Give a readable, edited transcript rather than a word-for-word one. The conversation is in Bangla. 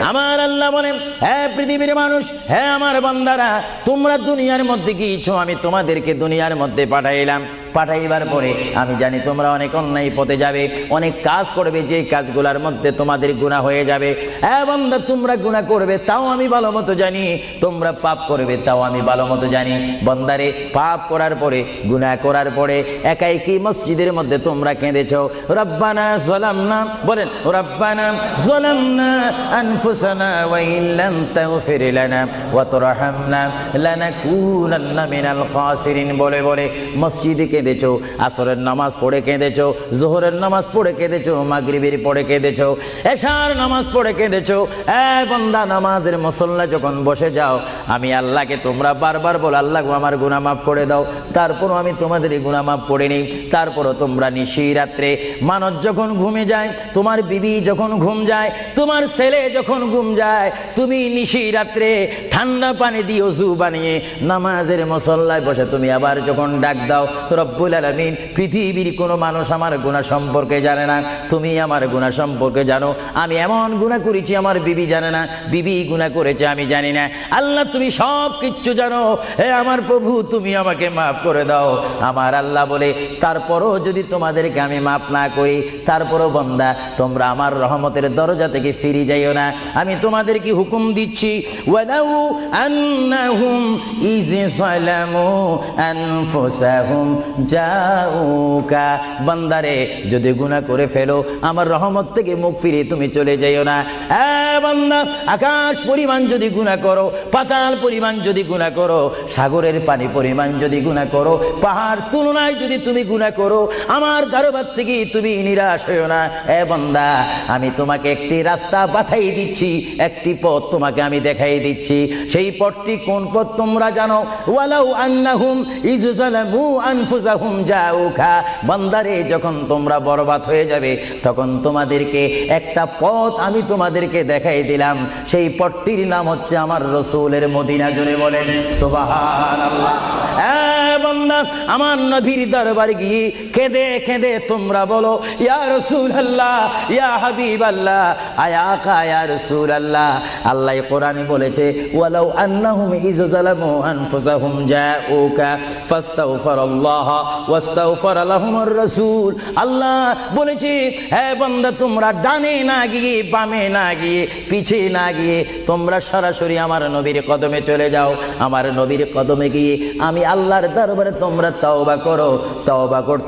আমার আল্লাহ বলেন, হে পৃথিবীর মানুষ, হে আমার বান্দারা, তোমরা দুনিয়ার মধ্যে গিয়েছো, আমি তোমাদেরকে দুনিয়ার মধ্যে পাঠাইলাম। পাঠাইবার পরে আমি জানি তোমরা অনেক অন্যায় পথে যাবে, অনেক কাজ করবে, যে কাজগুলোর মধ্যে তোমাদের গুনাহ হয়ে যাবে। হ্যাঁ বান্দা, তোমরা গুনাহ করবে তাও আমি ভালো মতো জানি, তোমরা পাপ করবে তাও আমি ভালো মতো জানি। বান্দারে, পাপ করার পরে, গুনাহ করার পরে একাই কি মসজিদের মধ্যে তোমরা কেঁদেছো, রব্বানা যালামনা, বলেন রব্বানা যালামনা আনফুসানা ওয়া ইল্লাম তাগফির লানা ওয়া তুরহামনা লানাকুনান্না মিনাল খাসিরিন বলে বলে মসজিদে কেঁদেছো, আসরের নামাজ পড়ে কেঁদেছো, যোহরের নামাজ পড়ে কেঁদেছো, মাগরিবের পড়ে কেঁদেছো, এশার নামাজ পড়ে কেঁদেছো। এ বান্দা, নামাজের মুসল্লা যখন বসে যাও, আমি আল্লাহকে তোমরা বারবার বলো, আল্লাহ গো আমার গুনাহ মাফ করে দাও। তারপরও আমি তোমাদের গুনাহ মাফ করে নিই। তারপরও তোমরা নিশি রাত্রে, মানুষ যখন ঘুমে যায়, তোমার বিবি যখন ঘুম যায়, তোমার ছেলে যখন ঘুম যায়, তুমি নিশি রাত্রে ঠান্ডা পানি দিয়ে ওযু বানিয়ে নামাজের মুসল্লায় বসে তুমি আবার যখন ডাক দাও, রব্বুল আলামিন, পৃথিবীর কোনো মানুষ আমার গুনাহ সম্পর্কে জানে না, তুমি আমার গুনাহ সম্পর্কে জানো। আমি এমন গুনাহ করেছি আমার বিবি জানে না, বিবি গুনাহ করেছে আমি জানি না। আল্লাহ তুমি সব কিচ্ছু জানো, হে আমার প্রভু তুমি আমাকে মাফ করে দাও। আমার আল্লাহ বলে, তারপরও যদি তোমাদেরকে আমি মাফ না করি, তারপরও বান্দা তোমরা আমার রহমতের দরজা থেকে ফিরে যাইও না। আমি তোমাদেরকে হুকুম দিচ্ছি, ওয়ালাউ আন্নাহুম ইয যালামু আনফুসাহুম জাউকা, বান্দারে যদি গুনাহ করে ফেলো, আমার রহমত থেকে মুখ ফিরে তুমি চলে যাইও না। বান্দা, আকাশ পরিমাণ যদি গুনাহ করো, পাতাল পরিমাণ যদি গুনাহ করো, সাগরের পানি পরিমাণ যদি গুনাহ করো, পাহাড় তুলনায় যদি তুমি গুনাহ করো, আমার দরবার থেকে তুমি নিরাশ হইও না। বান্দা, আমি তোমাকে একটি রাস্তা বাতাই দিচ্ছি, একটি পথ তোমাকে আমি দেখাই দিচ্ছি। সেই পথটি কোন পথ তোমরা জানো? ওয়ালাউ আন্নাহুম ইয যালামু আনফুসাহুম জাউকা, বান্দারে যখন তোমরা বরবাদ হয়ে যাবে, তখন তোমাদেরকে একটা পথ আমি তোমাদেরকে দেখাই দিলাম। সেই পথটির নাম হচ্ছে আমার রাসূলের মদিনা। জোরে বলেন সুবহানাল্লাহ। বান্দা, আমার নবীর দরবারে গিয়ে কেঁদে কেঁদে তোমরা বলো, ইয়া রাসূলুল্লাহ, ইয়া হাবিবাল্লাহ, আয়াকা ইয়া রাসূলুল্লাহ। আল্লাহ কোরআনে বলেছে, ওয়ালাউ আন্নাহুম ইয যালামু আনফুসাহুম জাউকা ফাস্তাগফিরুল্লাহ ওয়াস্তাগফার লাহুমুর রাসূল। আল্লাহ বলেছে, হে বান্দা, তোমরা ডানে না গিয়ে, বামে না গিয়ে, পিছে না গিয়ে তোমরা সরাসরি আমার নবীর কদমে চলে যাও। আমার নবীর কদমে গিয়ে আমি আল্লাহর দরবারে তোমরা তওবা করো। তওবা করতে